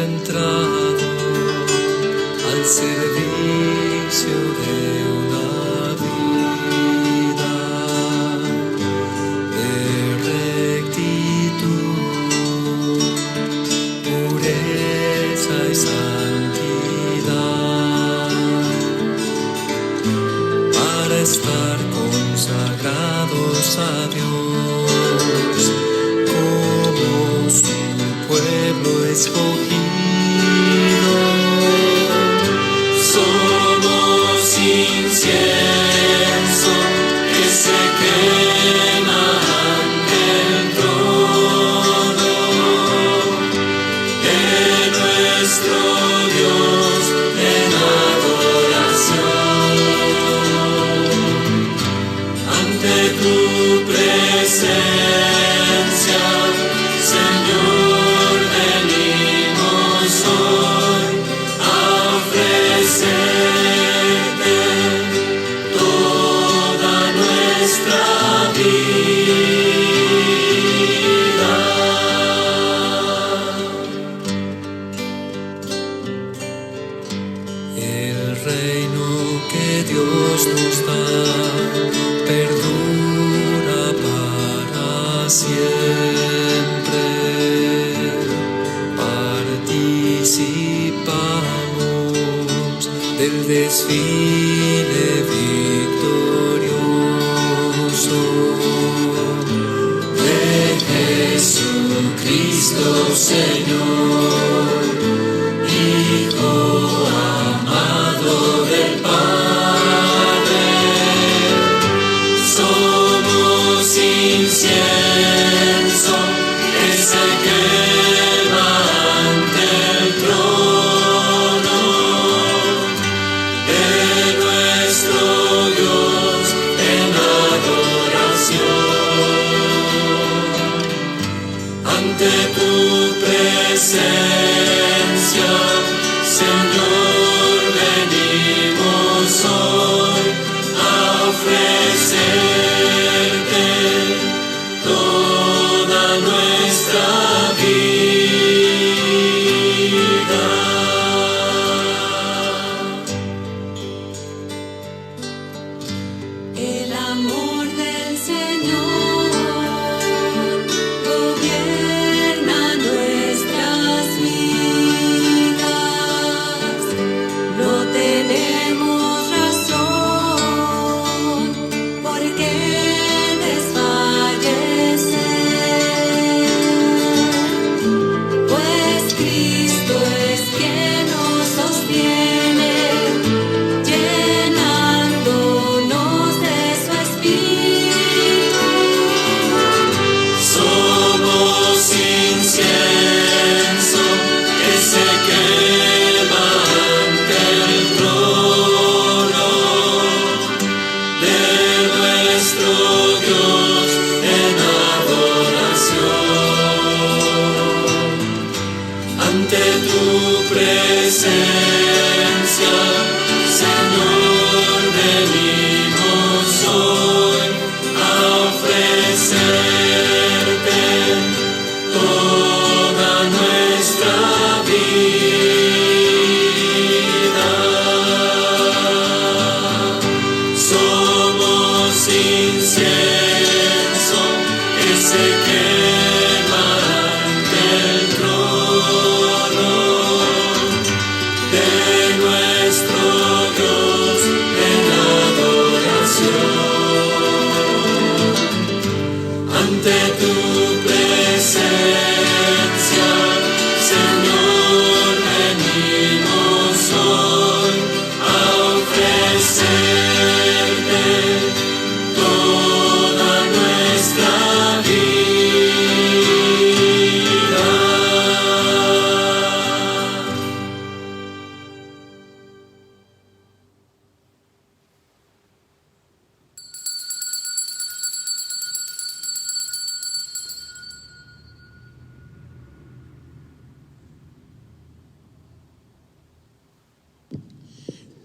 entrado al servicio de una vida de rectitud, pureza y santidad, para estar consagrados a Dios como su pueblo escogido. Somos incienso que se quema ante el trono de nuestro Dios en adoración. Ante tu presencia, Señor, venimos hoy a ofrecerte toda nuestra vida. El reino que Dios nos da perdura para siempre. Participamos del desfile victorioso de Jesucristo, Señor, Hijo amado del Padre. Somos incienso que se quema ante el trono de nuestro Dios en adoración. Ante tu presencia, Señor, venimos hoy a ofrecerte toda nuestra vida. El amor del Señor gobierna nuestras vidas. No tenemos razón por qué desfallecer, pues Cristo es quien nos sostiene, llenándonos de su espíritu. Somos incienso que se quema ante el trono de nuestro Dios en adoración. Ante tu presencia, Señor, venimos hoy a ofrecerte toda nuestra vida. Somos incienso que se quema ante el trono de nuestro Dios en adoración. Ante tu presencia, Señor, venimos hoy a ofrecerte toda nuestra vida.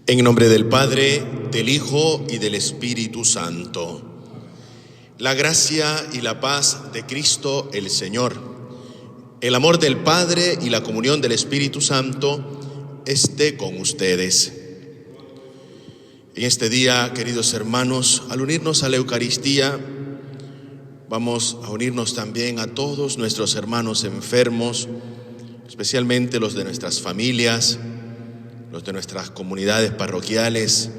En nombre del Padre, del Hijo y del Espíritu Santo. La gracia y la paz de Cristo el Señor El amor del Padre y la comunión del Espíritu Santo esté con ustedes. En este día, queridos hermanos, al unirnos a la Eucaristía, vamos a unirnos también a todos nuestros hermanos enfermos, especialmente los de nuestras familias, los de nuestras comunidades parroquiales,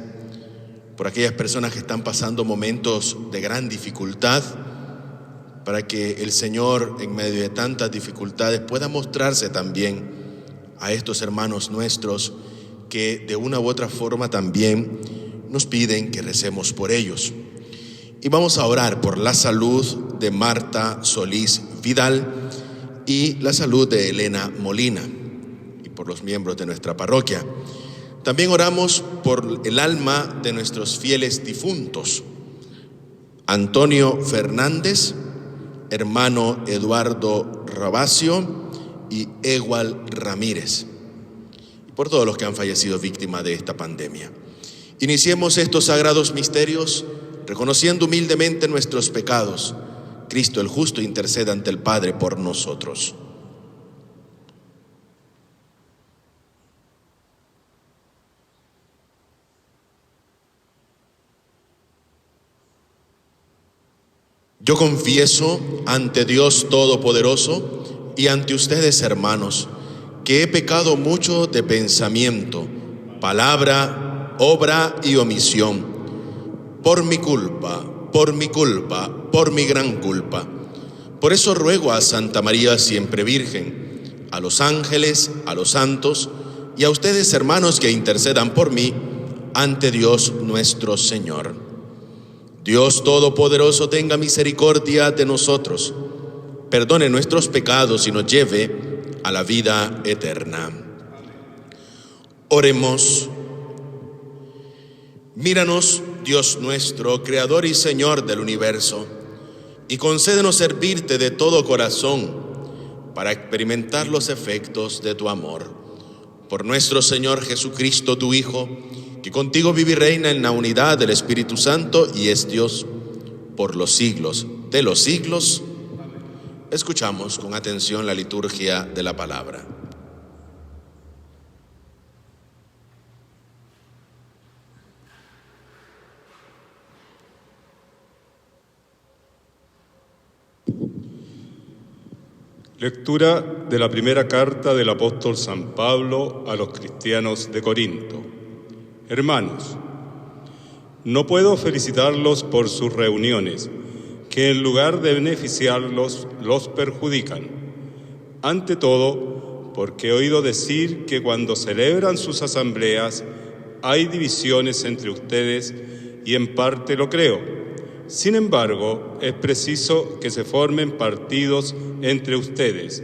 por aquellas personas que están pasando momentos de gran dificultad, para que el Señor, en medio de tantas dificultades, pueda mostrarse también a estos hermanos nuestros que de una u otra forma también nos piden que recemos por ellos. Y vamos a orar por la salud de Marta Solís Vidal y la salud de Elena Molina y por los miembros de nuestra parroquia. También oramos por el alma de nuestros fieles difuntos: Antonio Fernández, hermano Eduardo Rabacio y Egual Ramírez, y por todos los que han fallecido víctimas de esta pandemia. Iniciemos estos sagrados misterios reconociendo humildemente nuestros pecados. Cristo el justo interceda ante el Padre por nosotros. Yo confieso ante Dios Todopoderoso y ante ustedes, hermanos, que he pecado mucho de pensamiento, palabra, obra y omisión, por mi culpa, por mi gran culpa. Por eso ruego a Santa María siempre Virgen, a los ángeles, a los santos y a ustedes, hermanos, que intercedan por mí ante Dios nuestro Señor. Dios Todopoderoso tenga misericordia de nosotros, perdone nuestros pecados y nos lleve a la vida eterna. Oremos. Míranos, Dios nuestro, Creador y Señor del universo, y concédenos servirte de todo corazón para experimentar los efectos de tu amor. Por nuestro Señor Jesucristo, tu Hijo, que contigo vive y reina en la unidad del Espíritu Santo y es Dios por los siglos de los siglos. Escuchamos con atención la liturgia de la palabra. Lectura de la primera carta del apóstol San Pablo a los cristianos de Corinto. Hermanos, no puedo felicitarlos por sus reuniones, que en lugar de beneficiarlos, los perjudican. Ante todo, porque he oído decir que cuando celebran sus asambleas hay divisiones entre ustedes, y en parte lo creo. Sin embargo, es preciso que se formen partidos entre ustedes,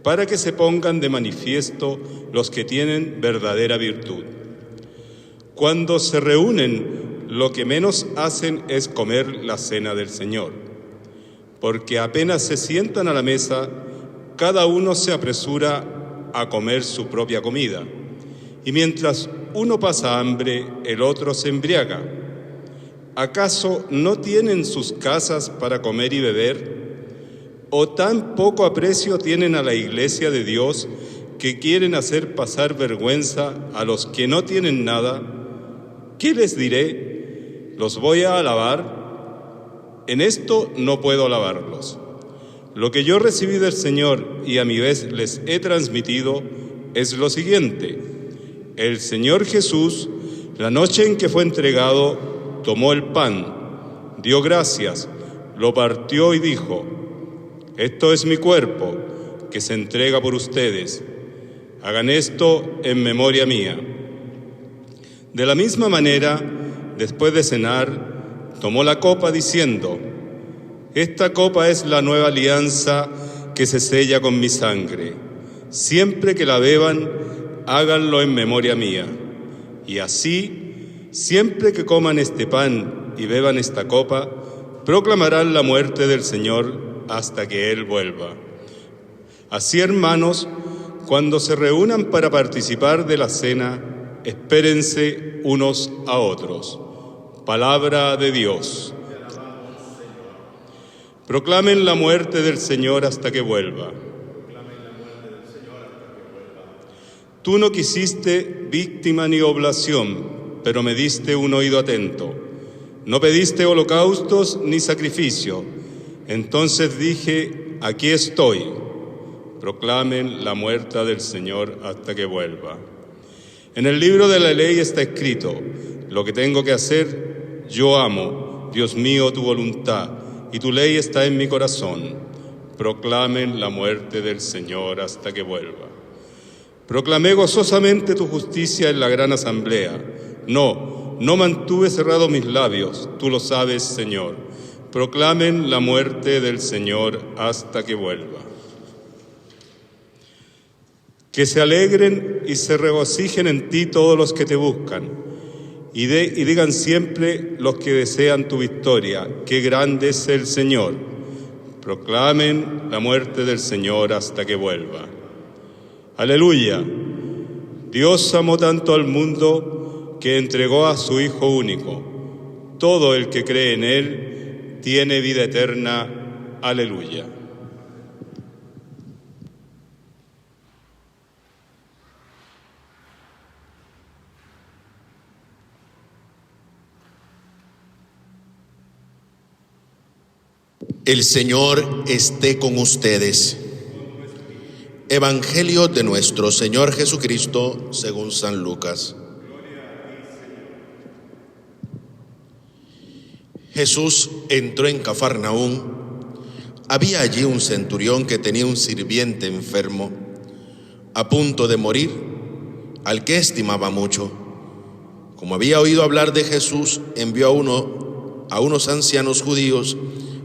para que se pongan de manifiesto los que tienen verdadera virtud. Cuando se reúnen, lo que menos hacen es comer la cena del Señor, porque apenas se sientan a la mesa, cada uno se apresura a comer su propia comida, y mientras uno pasa hambre, el otro se embriaga. ¿Acaso no tienen sus casas para comer y beber? ¿O tan poco aprecio tienen a la iglesia de Dios que quieren hacer pasar vergüenza a los que no tienen nada? ¿Qué les diré? ¿Los voy a alabar? En esto no puedo alabarlos. Lo que yo recibí del Señor y a mi vez les he transmitido es lo siguiente. El Señor Jesús, la noche en que fue entregado, tomó el pan, dio gracias, lo partió y dijo: esto es mi cuerpo, que se entrega por ustedes. Hagan esto en memoria mía. De la misma manera, después de cenar, tomó la copa diciendo: esta copa es la nueva alianza que se sella con mi sangre. Siempre que la beban, háganlo en memoria mía. Y así, siempre que coman este pan y beban esta copa, proclamarán la muerte del Señor hasta que Él vuelva. Así, hermanos, cuando se reúnan para participar de la cena, espérense unos a otros. Palabra de Dios. Proclamen la muerte del Señor hasta que vuelva. Tú no quisiste víctima ni oblación, pero me diste un oído atento. No pediste holocaustos ni sacrificio. Entonces dije, aquí estoy. Proclamen la muerte del Señor hasta que vuelva. En el libro de la ley está escrito, lo que tengo que hacer, yo amo, Dios mío, tu voluntad, y tu ley está en mi corazón. Proclamen la muerte del Señor hasta que vuelva. Proclamé gozosamente tu justicia en la gran asamblea. No mantuve cerrados mis labios, tú lo sabes, Señor. Proclamen la muerte del Señor hasta que vuelva. Que se alegren y se regocijen en ti todos los que te buscan, y digan siempre los que desean tu victoria, qué grande es el Señor. Proclamen la muerte del Señor hasta que vuelva. Aleluya. Dios amó tanto al mundo que entregó a su Hijo único. Todo el que cree en Él tiene vida eterna. Aleluya. El Señor esté con ustedes. Evangelio de nuestro Señor Jesucristo según San Lucas. Jesús entró en Cafarnaúm. Había allí un centurión que tenía un sirviente enfermo, a punto de morir, al que estimaba mucho. Como había oído hablar de Jesús, envió a unos ancianos judíos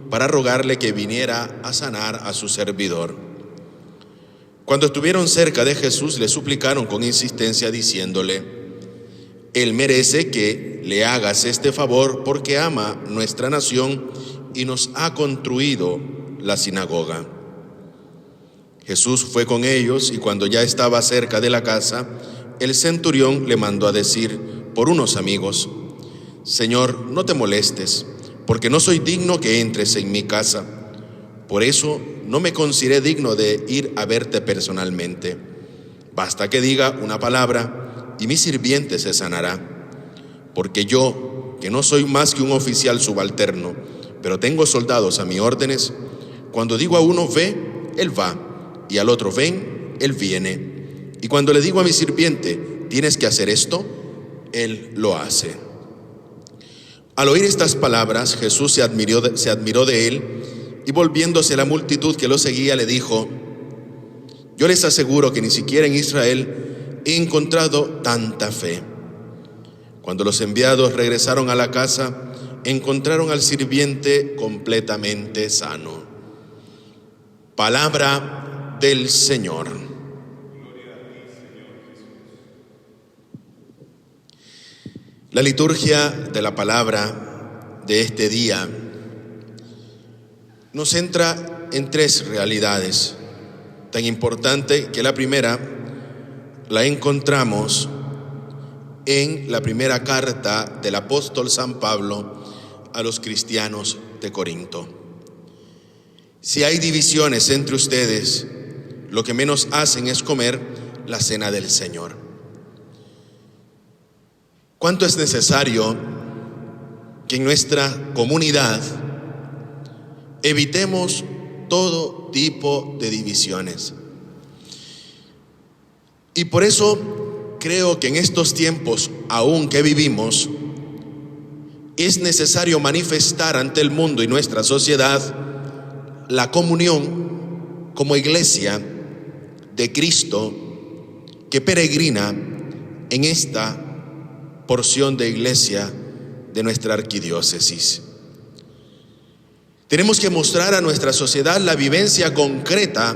para rogarle que viniera a sanar a su servidor. Cuando estuvieron cerca de Jesús, le suplicaron con insistencia diciéndole: Él merece que le hagas este favor porque ama nuestra nación y nos ha construido la sinagoga. Jesús fue con ellos y cuando ya estaba cerca de la casa, el centurión le mandó a decir por unos amigos: Señor, no te molestes, porque no soy digno que entres en mi casa. Por eso no me consideré digno de ir a verte personalmente. Basta que diga una palabra y mi sirviente se sanará. Porque yo, que no soy más que un oficial subalterno, pero tengo soldados a mis órdenes, cuando digo a uno ve, él va, y al otro ven, él viene. Y cuando le digo a mi sirviente, tienes que hacer esto, él lo hace. Al oír estas palabras, Jesús se admiró de él, y volviéndose a la multitud que lo seguía, le dijo: Yo les aseguro que ni siquiera en Israel he encontrado tanta fe. Cuando los enviados regresaron a la casa, encontraron al sirviente completamente sano. Palabra del Señor. La liturgia de la palabra de este día nos centra en tres realidades tan importantes que la primera la encontramos en la primera carta del apóstol San Pablo a los cristianos de Corinto. Si hay divisiones entre ustedes, lo que menos hacen es comer la cena del Señor. ¿Cuánto es necesario que en nuestra comunidad evitemos todo tipo de divisiones? Y por eso creo que en estos tiempos, aún que vivimos, es necesario manifestar ante el mundo y nuestra sociedad la comunión como iglesia de Cristo que peregrina en esta porción de iglesia de nuestra arquidiócesis. Tenemos que mostrar a nuestra sociedad la vivencia concreta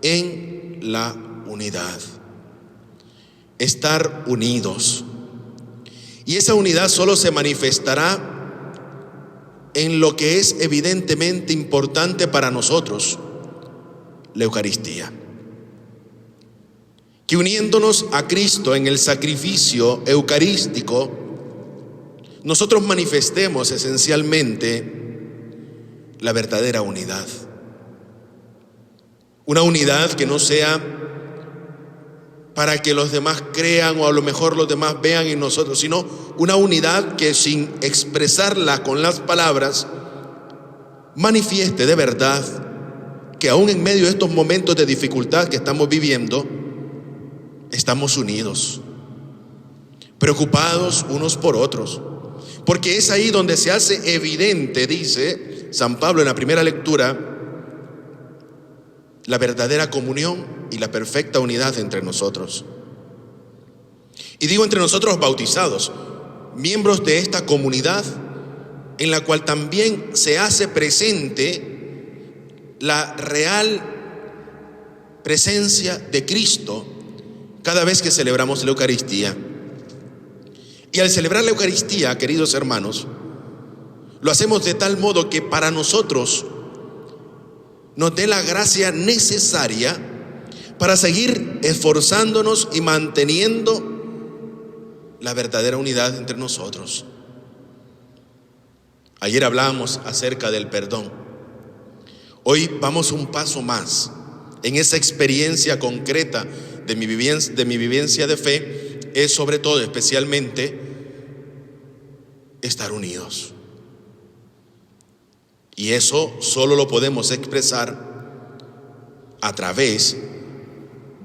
en la unidad, estar unidos. Y esa unidad solo se manifestará en lo que es evidentemente importante para nosotros, la Eucaristía. Que uniéndonos a Cristo en el sacrificio eucarístico, nosotros manifestemos esencialmente la verdadera unidad. Una unidad que no sea para que los demás crean o a lo mejor los demás vean en nosotros, sino una unidad que sin expresarla con las palabras manifieste de verdad que aún en medio de estos momentos de dificultad que estamos viviendo, estamos unidos, preocupados unos por otros, porque es ahí donde se hace evidente, dice San Pablo en la primera lectura, la verdadera comunión y la perfecta unidad entre nosotros. Y digo entre nosotros bautizados, miembros de esta comunidad en la cual también se hace presente la real presencia de Cristo cada vez que celebramos la Eucaristía. Y al celebrar la Eucaristía, queridos hermanos, lo hacemos de tal modo que para nosotros nos dé la gracia necesaria para seguir esforzándonos y manteniendo la verdadera unidad entre nosotros. Ayer hablábamos acerca del perdón. Hoy vamos un paso más en esa experiencia concreta de mi vivencia de fe, es sobre todo, especialmente, estar unidos. Y eso solo lo podemos expresar a través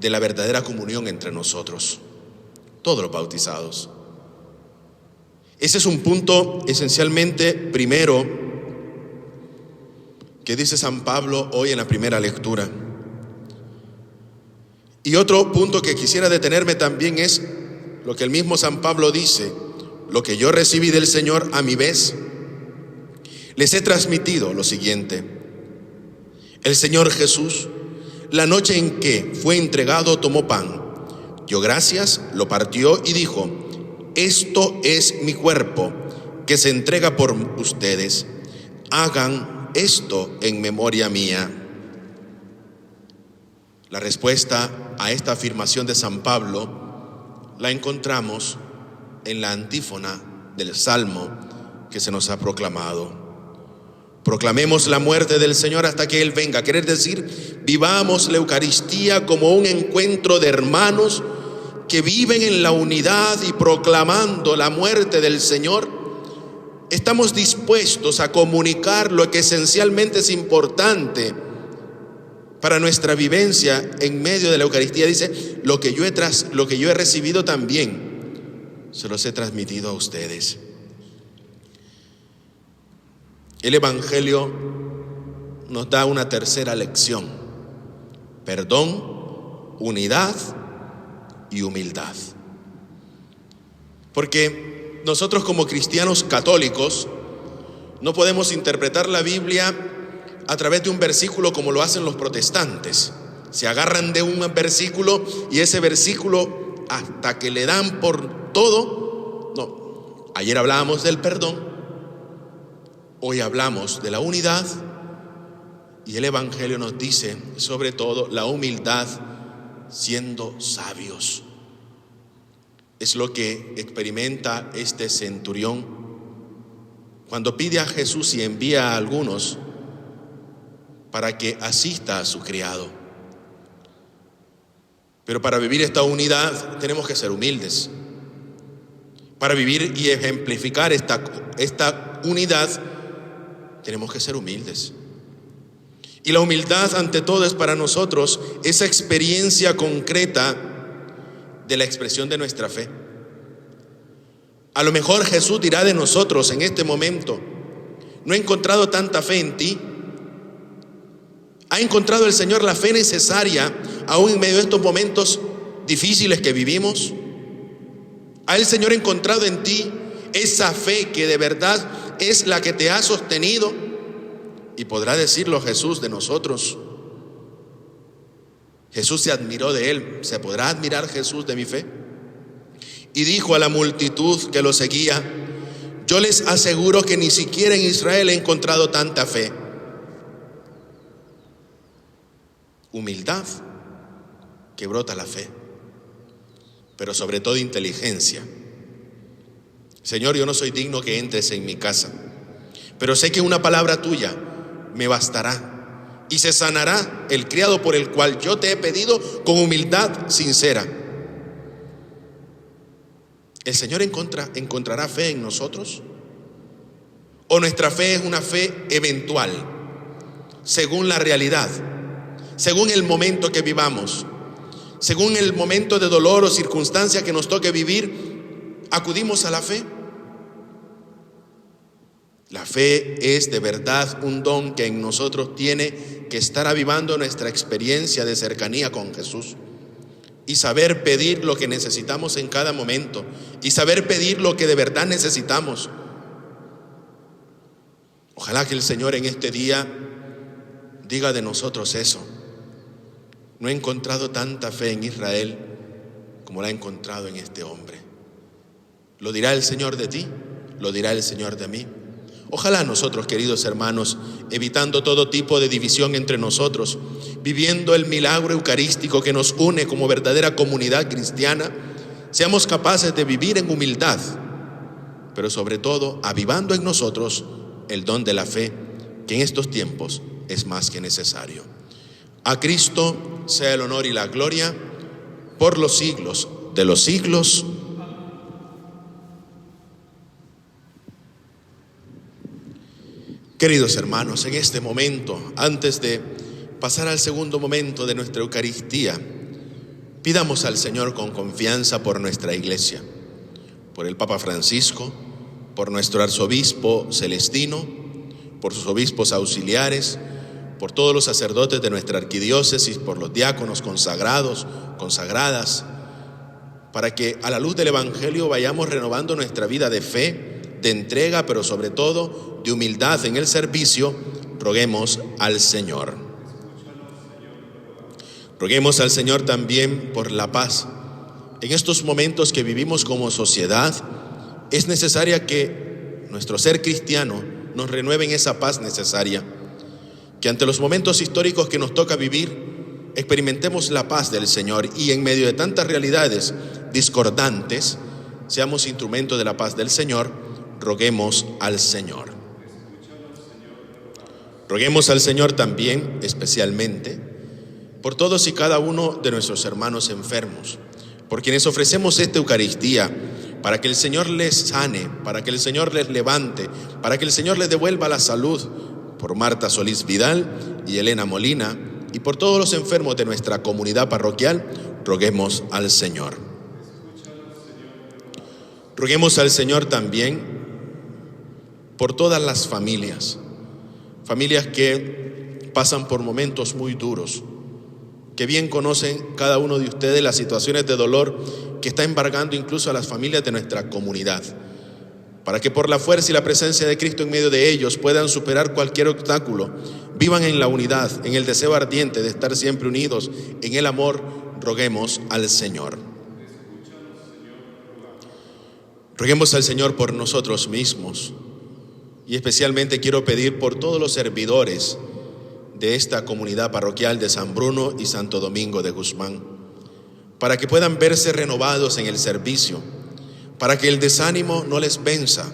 de la verdadera comunión entre nosotros, todos los bautizados. Ese es un punto esencialmente primero que dice San Pablo hoy en la primera lectura. Y otro punto que quisiera detenerme también es lo que el mismo San Pablo dice: lo que yo recibí del Señor a mi vez, les he transmitido lo siguiente. El Señor Jesús, la noche en que fue entregado, tomó pan, dio gracias, lo partió y dijo: esto es mi cuerpo, que se entrega por ustedes. Hagan esto en memoria mía. La respuesta a esta afirmación de San Pablo la encontramos en la antífona del Salmo que se nos ha proclamado. Proclamemos la muerte del Señor hasta que Él venga. Querer decir, vivamos la Eucaristía como un encuentro de hermanos que viven en la unidad y proclamando la muerte del Señor. Estamos dispuestos a comunicar lo que esencialmente es importante para nuestra vivencia en medio de la Eucaristía. Dice, lo que yo he recibido también se los he transmitido a ustedes. El Evangelio nos da una tercera lección: perdón, unidad y humildad. Porque nosotros como cristianos católicos no podemos interpretar la Biblia a través de un versículo como lo hacen los protestantes. Se agarran de un versículo y ese versículo hasta que le dan por todo. No, ayer hablábamos del perdón, hoy hablamos de la unidad, y el Evangelio nos dice sobre todo la humildad, siendo sabios. Es lo que experimenta este centurión cuando pide a Jesús y envía a algunos para que asista a su criado. Pero para vivir esta unidad tenemos que ser humildes. Para vivir y ejemplificar esta unidad tenemos que ser humildes. Y la humildad ante todo es para nosotros esa experiencia concreta de la expresión de nuestra fe. A lo mejor Jesús dirá de nosotros en este momento: no he encontrado tanta fe en ti. ¿Ha encontrado el Señor la fe necesaria aún en medio de estos momentos difíciles que vivimos? ¿Ha el Señor encontrado en ti esa fe que de verdad es la que te ha sostenido? Y podrá decirlo Jesús de nosotros. Jesús se admiró de él. ¿Se podrá admirar Jesús de mi fe? Y dijo a la multitud que lo seguía: yo les aseguro que ni siquiera en Israel he encontrado tanta fe. Humildad que brota la fe, pero sobre todo inteligencia. Señor, yo no soy digno que entres en mi casa, pero sé que una palabra tuya me bastará y se sanará el criado por el cual yo te he pedido con humildad sincera. ¿el Señor encontrará fe en nosotros? ¿O nuestra fe es una fe eventual, según la realidad, según el momento que vivamos, según el momento de dolor o circunstancia que nos toque vivir, acudimos a la fe? La fe es de verdad un don que en nosotros tiene que estar avivando nuestra experiencia de cercanía con Jesús y saber pedir lo que necesitamos en cada momento y saber pedir lo que de verdad necesitamos. Ojalá que el Señor en este día diga de nosotros eso. No he encontrado tanta fe en Israel como la he encontrado en este hombre. ¿Lo dirá el Señor de ti? ¿Lo dirá el Señor de mí? Ojalá nosotros, queridos hermanos, evitando todo tipo de división entre nosotros, viviendo el milagro eucarístico que nos une como verdadera comunidad cristiana, seamos capaces de vivir en humildad, pero sobre todo avivando en nosotros el don de la fe, que en estos tiempos es más que necesario. A Cristo sea el honor y la gloria por los siglos de los siglos. Queridos hermanos, en este momento, antes de pasar al segundo momento de nuestra Eucaristía, pidamos al Señor con confianza por nuestra Iglesia, por el Papa Francisco, por nuestro arzobispo Celestino, por sus obispos auxiliares, por todos los sacerdotes de nuestra arquidiócesis, por los diáconos consagrados, consagradas, para que a la luz del Evangelio vayamos renovando nuestra vida de fe, de entrega, pero sobre todo de humildad en el servicio. Roguemos al Señor. Roguemos al Señor también por la paz. En estos momentos que vivimos como sociedad, es necesaria que nuestro ser cristiano nos renueve en esa paz necesaria. Que ante los momentos históricos que nos toca vivir, experimentemos la paz del Señor y en medio de tantas realidades discordantes, seamos instrumentos de la paz del Señor. Roguemos al Señor. Roguemos al Señor también, especialmente, por todos y cada uno de nuestros hermanos enfermos, por quienes ofrecemos esta Eucaristía, para que el Señor les sane, para que el Señor les levante, para que el Señor les devuelva la salud, por Marta Solís Vidal y Elena Molina, y por todos los enfermos de nuestra comunidad parroquial, roguemos al Señor. Roguemos al Señor también por todas las familias que pasan por momentos muy duros, que bien conocen cada uno de ustedes las situaciones de dolor que está embargando incluso a las familias de nuestra comunidad, para que por la fuerza y la presencia de Cristo en medio de ellos puedan superar cualquier obstáculo, vivan en la unidad, en el deseo ardiente de estar siempre unidos en el amor. Roguemos al Señor. Roguemos al Señor por nosotros mismos. Y especialmente quiero pedir por todos los servidores de esta comunidad parroquial de San Bruno y Santo Domingo de Guzmán, para que puedan verse renovados en el servicio, para que el desánimo no les venza,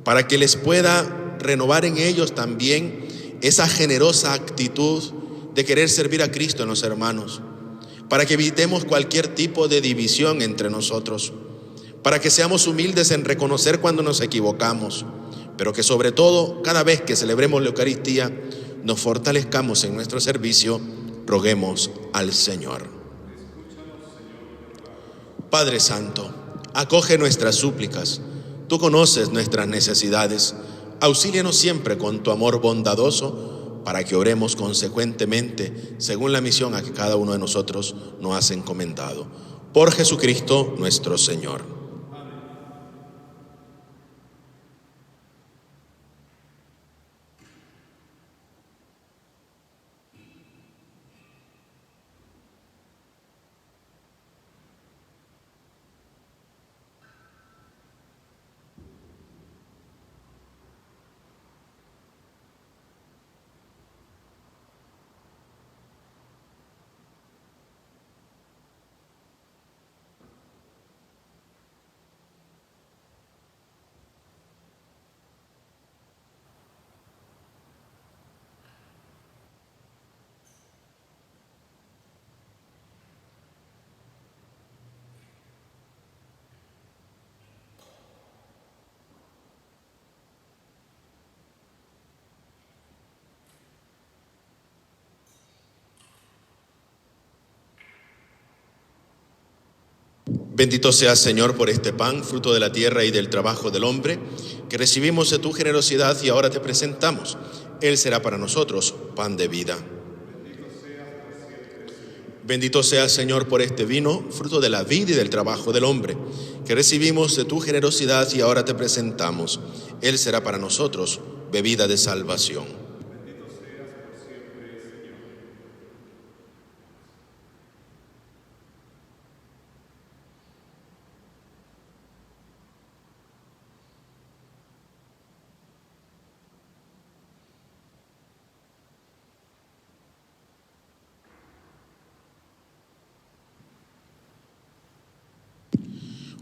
para que les pueda renovar en ellos también esa generosa actitud de querer servir a Cristo en los hermanos, para que evitemos cualquier tipo de división entre nosotros, para que seamos humildes en reconocer cuando nos equivocamos, pero que sobre todo, cada vez que celebremos la Eucaristía, nos fortalezcamos en nuestro servicio. Roguemos al Señor. Padre Santo, acoge nuestras súplicas. Tú conoces nuestras necesidades. Auxílianos siempre con tu amor bondadoso, para que oremos consecuentemente según la misión a que cada uno de nosotros nos has encomendado. Por Jesucristo nuestro Señor. Bendito seas, Señor, por este pan, fruto de la tierra y del trabajo del hombre, que recibimos de tu generosidad y ahora te presentamos. Él será para nosotros pan de vida. Bendito seas, Señor, por este vino, fruto de la vid y del trabajo del hombre, que recibimos de tu generosidad y ahora te presentamos. Él será para nosotros bebida de salvación.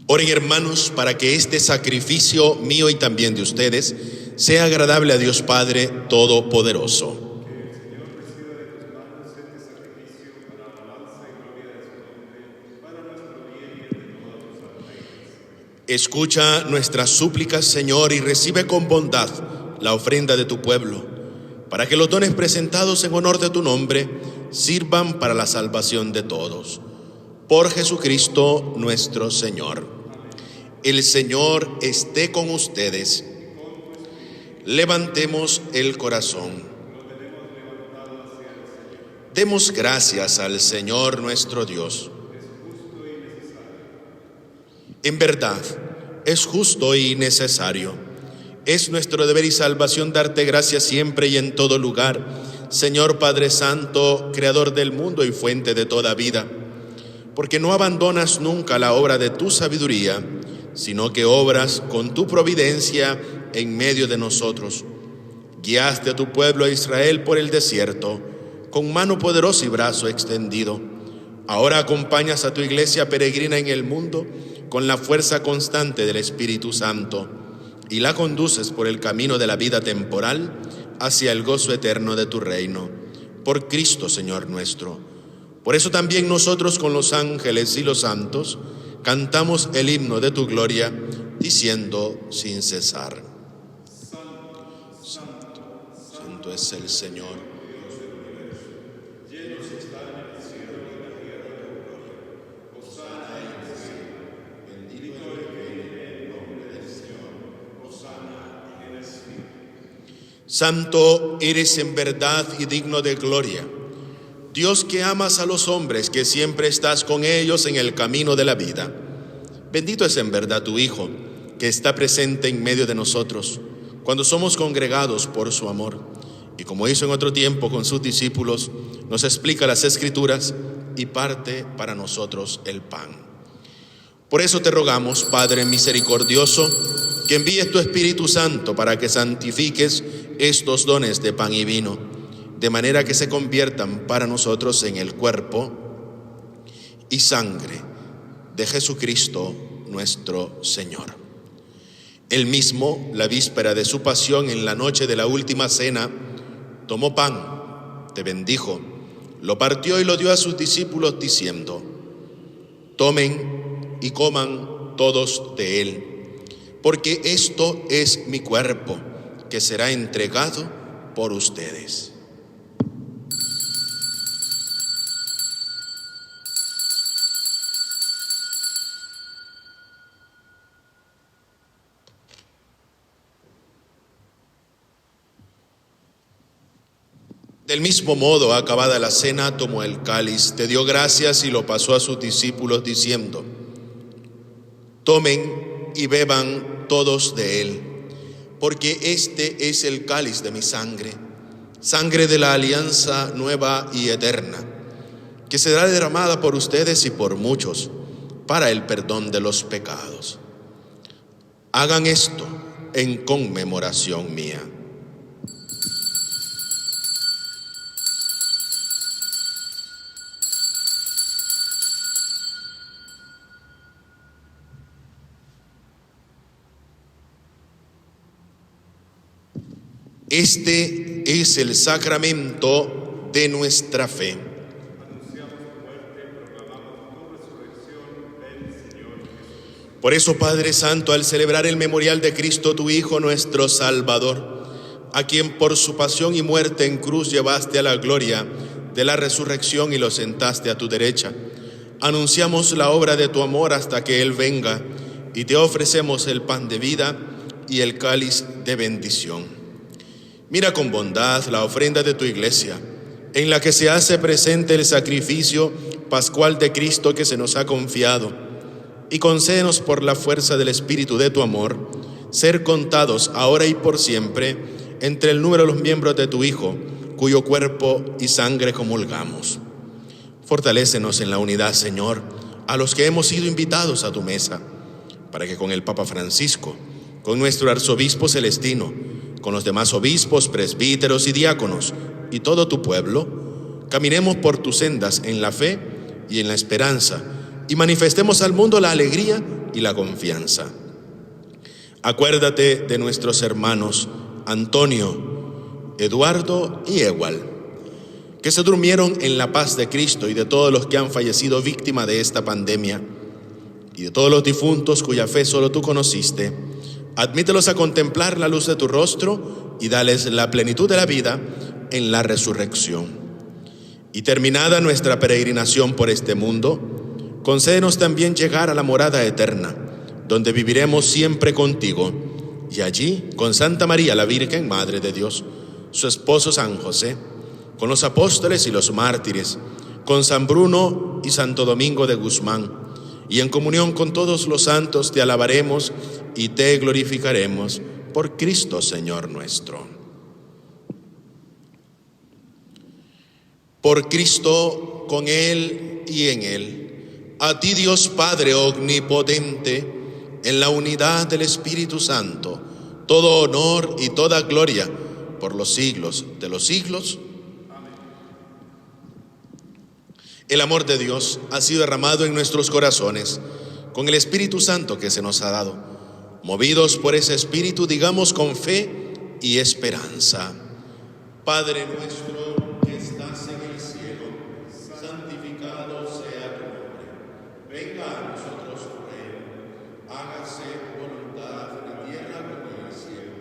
Oren, hermanos, para que este sacrificio mío y también de ustedes sea agradable a Dios Padre Todopoderoso. Que el Señor reciba de tus manos este sacrificio para alabanza y gloria de su nombre, para nuestro bien y el de toda tu santa Iglesia. Escucha nuestras súplicas, Señor, y recibe con bondad la ofrenda de tu pueblo, para que los dones presentados en honor de tu nombre sirvan para la salvación de todos. Por Jesucristo nuestro Señor. El Señor esté con ustedes. Levantemos el corazón. Demos gracias al Señor nuestro Dios. En verdad, es justo y necesario. Es nuestro deber y salvación darte gracias siempre y en todo lugar, Señor Padre Santo, Creador del mundo y fuente de toda vida, porque no abandonas nunca la obra de tu sabiduría, sino que obras con tu providencia en medio de nosotros. Guiaste a tu pueblo Israel por el desierto, con mano poderosa y brazo extendido. Ahora acompañas a tu iglesia peregrina en el mundo con la fuerza constante del Espíritu Santo y la conduces por el camino de la vida temporal hacia el gozo eterno de tu reino. Por Cristo, Señor nuestro. Por eso también nosotros con los ángeles y los santos cantamos el himno de tu gloria, diciendo sin cesar: Santo, Santo, Santo es el Señor, Dios del universo. Llenos están el cielo y la tierra de tu gloria. Hosana en el cielo. Bendito el que viene en el nombre del Señor. Hosana en el cielo. Santo eres en verdad y digno de gloria, Dios que amas a los hombres, que siempre estás con ellos en el camino de la vida. Bendito es en verdad tu Hijo, que está presente en medio de nosotros, cuando somos congregados por su amor. Y como hizo en otro tiempo con sus discípulos, nos explica las Escrituras y parte para nosotros el pan. Por eso te rogamos, Padre misericordioso, que envíes tu Espíritu Santo para que santifiques estos dones de pan y vino, de manera que se conviertan para nosotros en el cuerpo y sangre de Jesucristo nuestro Señor. Él mismo, la víspera de su pasión, en la noche de la última cena, tomó pan, te bendijo, lo partió y lo dio a sus discípulos diciendo: tomen y coman todos de él, porque esto es mi cuerpo, que será entregado por ustedes. Del mismo modo, acabada la cena, tomó el cáliz, te dio gracias y lo pasó a sus discípulos diciendo: tomen y beban todos de él, porque este es el cáliz de mi sangre, sangre de la alianza nueva y eterna, que será derramada por ustedes y por muchos para el perdón de los pecados. Hagan esto en conmemoración mía. Este es el sacramento de nuestra fe. Anunciamos tu muerte, proclamamos tu resurrección. Ven, Señor Jesús. Por eso, Padre Santo, al celebrar el memorial de Cristo, tu Hijo, nuestro Salvador, a quien por su pasión y muerte en cruz llevaste a la gloria de la resurrección y lo sentaste a tu derecha, anunciamos la obra de tu amor hasta que Él venga y te ofrecemos el pan de vida y el cáliz de bendición. Mira con bondad la ofrenda de tu iglesia, en la que se hace presente el sacrificio pascual de Cristo que se nos ha confiado, y concédenos por la fuerza del Espíritu de tu amor, ser contados ahora y por siempre entre el número de los miembros de tu Hijo, cuyo cuerpo y sangre comulgamos. Fortalécenos en la unidad, Señor, a los que hemos sido invitados a tu mesa, para que con el Papa Francisco, con nuestro arzobispo Celestino, con los demás obispos, presbíteros y diáconos, y todo tu pueblo, caminemos por tus sendas en la fe y en la esperanza, y manifestemos al mundo la alegría y la confianza. Acuérdate de nuestros hermanos Antonio, Eduardo y Ewal, que se durmieron en la paz de Cristo, y de todos los que han fallecido víctima de esta pandemia, y de todos los difuntos cuya fe solo tú conociste. Admítelos a contemplar la luz de tu rostro y dales la plenitud de la vida en la resurrección. Y terminada nuestra peregrinación por este mundo, concédenos también llegar a la morada eterna, donde viviremos siempre contigo, y allí con Santa María la Virgen, Madre de Dios, su esposo San José, con los apóstoles y los mártires, con San Bruno y Santo Domingo de Guzmán, y en comunión con todos los santos te alabaremos y te glorificaremos por Cristo Señor nuestro. Por Cristo, con Él y en Él, a ti Dios Padre omnipotente, en la unidad del Espíritu Santo, todo honor y toda gloria por los siglos de los siglos. El amor de Dios ha sido derramado en nuestros corazones con el Espíritu Santo que se nos ha dado. Movidos por ese Espíritu, digamos con fe y esperanza: Padre nuestro que estás en el cielo, santificado sea tu nombre. Venga a nosotros tu reino. Hágase tu voluntad en la tierra como en el cielo.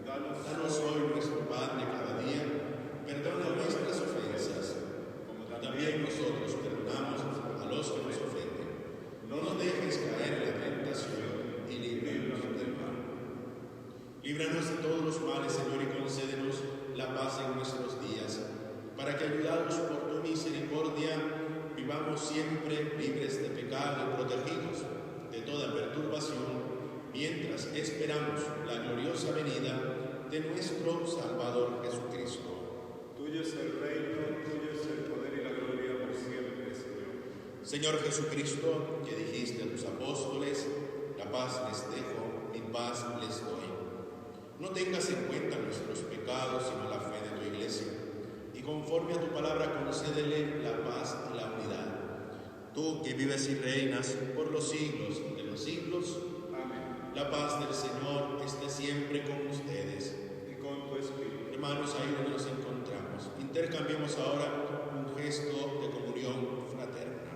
Danos hoy nuestro pan de cada día. Perdona nuestras ofensas, como también nosotros perdonamos a los que nos ofenden. No nos dejes caer en la tentación y líbranos del mal. Líbranos de todos los males, Señor, y concédenos la paz en nuestros días, para que, ayudados por tu misericordia, vivamos siempre libres de pecado y protegidos de toda perturbación, mientras esperamos la gloriosa venida de nuestro Salvador Jesucristo. Tuyo es el reino, tuyo es el poder y la gloria por siempre, Señor. Señor Jesucristo, que dijiste a tus apóstoles: la paz les dejo, mi paz les doy. No tengas en cuenta nuestros pecados, sino la fe de tu iglesia, y conforme a tu palabra concédele la paz y la unidad. Tú que vives y reinas por los siglos de los siglos. Amén. La paz del Señor esté siempre con ustedes. Y con tu espíritu. Hermanos, ahí donde nos encontramos, intercambiemos ahora un gesto de comunión fraterna.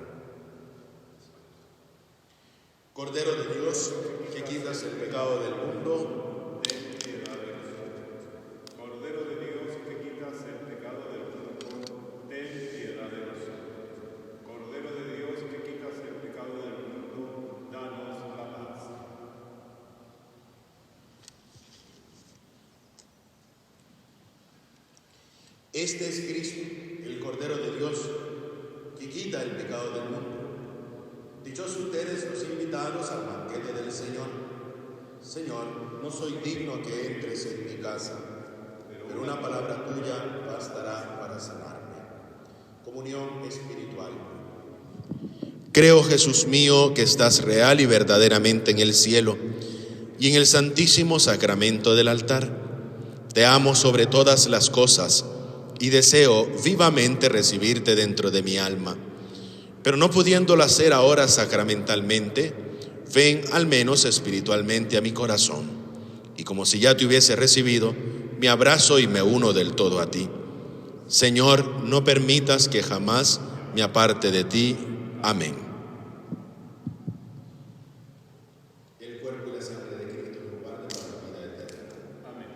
Cordero de Dios, que quitas el pecado del mundo, Ten piedad de nosotros. Cordero de Dios, que quitas el pecado del mundo, ten piedad de nosotros. Cordero de Dios, que quitas el pecado del mundo, danos la paz. este es Cristo, el Cordero de Dios, que quita el pecado del mundo. Dichosos ustedes los invitados al banquete del Señor. Señor, no soy digno que entres en mi casa, pero una palabra tuya bastará para sanarme. Comunión espiritual. Creo, Jesús mío, que estás real y verdaderamente en el cielo y en el santísimo sacramento del altar. Te amo sobre todas las cosas y deseo vivamente recibirte dentro de mi alma. Pero no pudiéndolo hacer ahora sacramentalmente, ven al menos espiritualmente a mi corazón. Y como si ya te hubiese recibido, me abrazo y me uno del todo a ti. Señor, no permitas que jamás me aparte de ti. Amén. El cuerpo y la sangre de Cristo nos guarden para la vida eterna. Amén.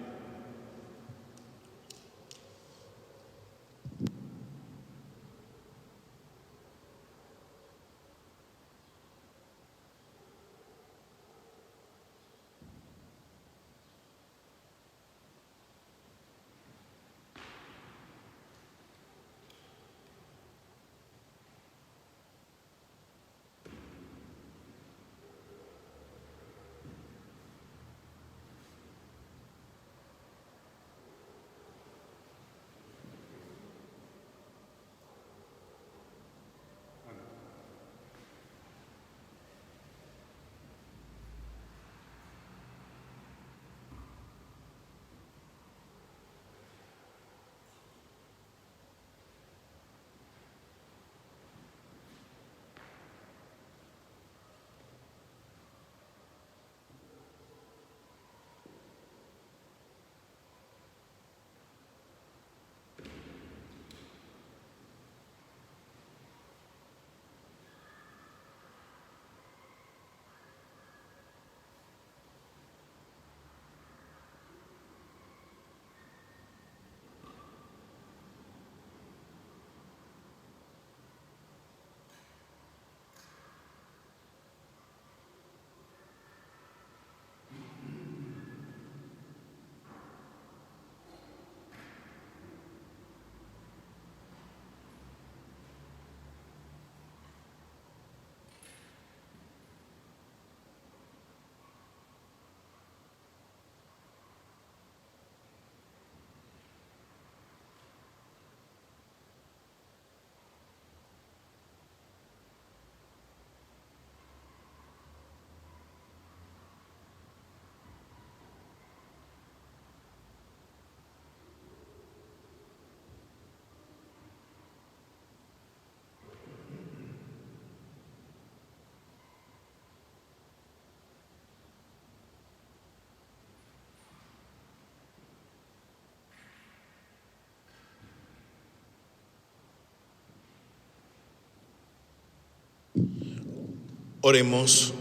Oremos.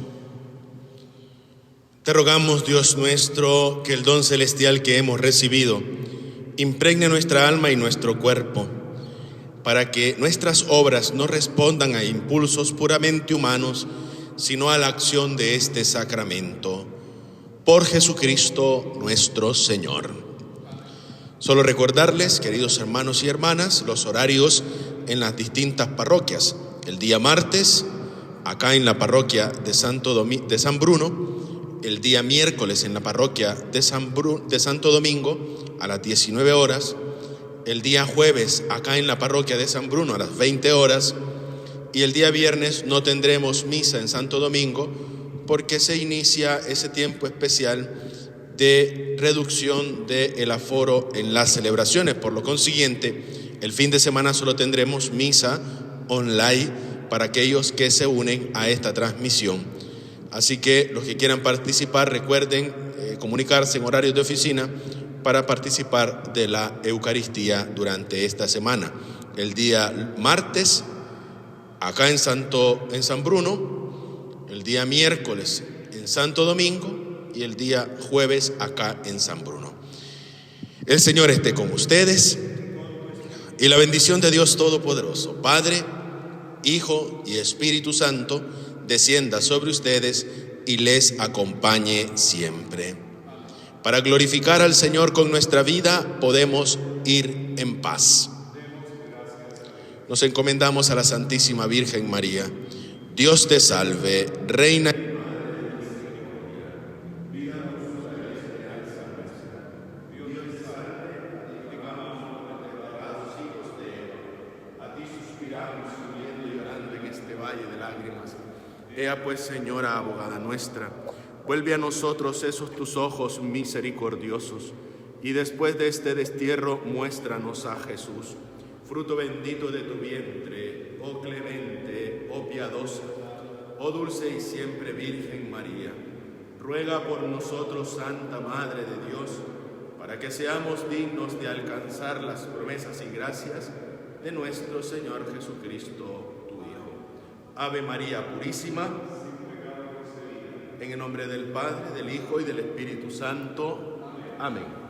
Te rogamos, Dios nuestro, que el don celestial que hemos recibido impregne nuestra alma y nuestro cuerpo, para que nuestras obras no respondan a impulsos puramente humanos, sino a la acción de este sacramento. Por Jesucristo nuestro Señor. Solo recordarles, queridos hermanos y hermanas, los horarios en las distintas parroquias. El día martes, acá en la parroquia de San Bruno, el día miércoles en la parroquia de Santo Domingo a las 19 horas, el día jueves acá en la parroquia de San Bruno a las 20 horas y el día viernes no tendremos misa en Santo Domingo porque se inicia ese tiempo especial de reducción del aforo en las celebraciones. Por lo consiguiente, el fin de semana solo tendremos misa online para aquellos que se unen a esta transmisión. Así que los que quieran participar, recuerden comunicarse en horarios de oficina para participar de la Eucaristía durante esta semana. El día martes, acá en San Bruno, el día miércoles en Santo Domingo y el día jueves acá en San Bruno. El Señor esté con ustedes y la bendición de Dios Todopoderoso, Padre, Hijo y Espíritu Santo, descienda sobre ustedes y les acompañe siempre. Para glorificar al Señor con nuestra vida, podemos ir en paz. Nos encomendamos a la Santísima Virgen María. Dios te salve, Reina. Ea pues, Señora, abogada nuestra, vuelve a nosotros esos tus ojos misericordiosos, y después de este destierro muéstranos a Jesús, fruto bendito de tu vientre, oh clemente, oh piadosa, oh dulce y siempre Virgen María. Ruega por nosotros, Santa Madre de Dios, para que seamos dignos de alcanzar las promesas y gracias de nuestro Señor Jesucristo. Ave María Purísima, en el nombre del Padre, del Hijo y del Espíritu Santo. Amén.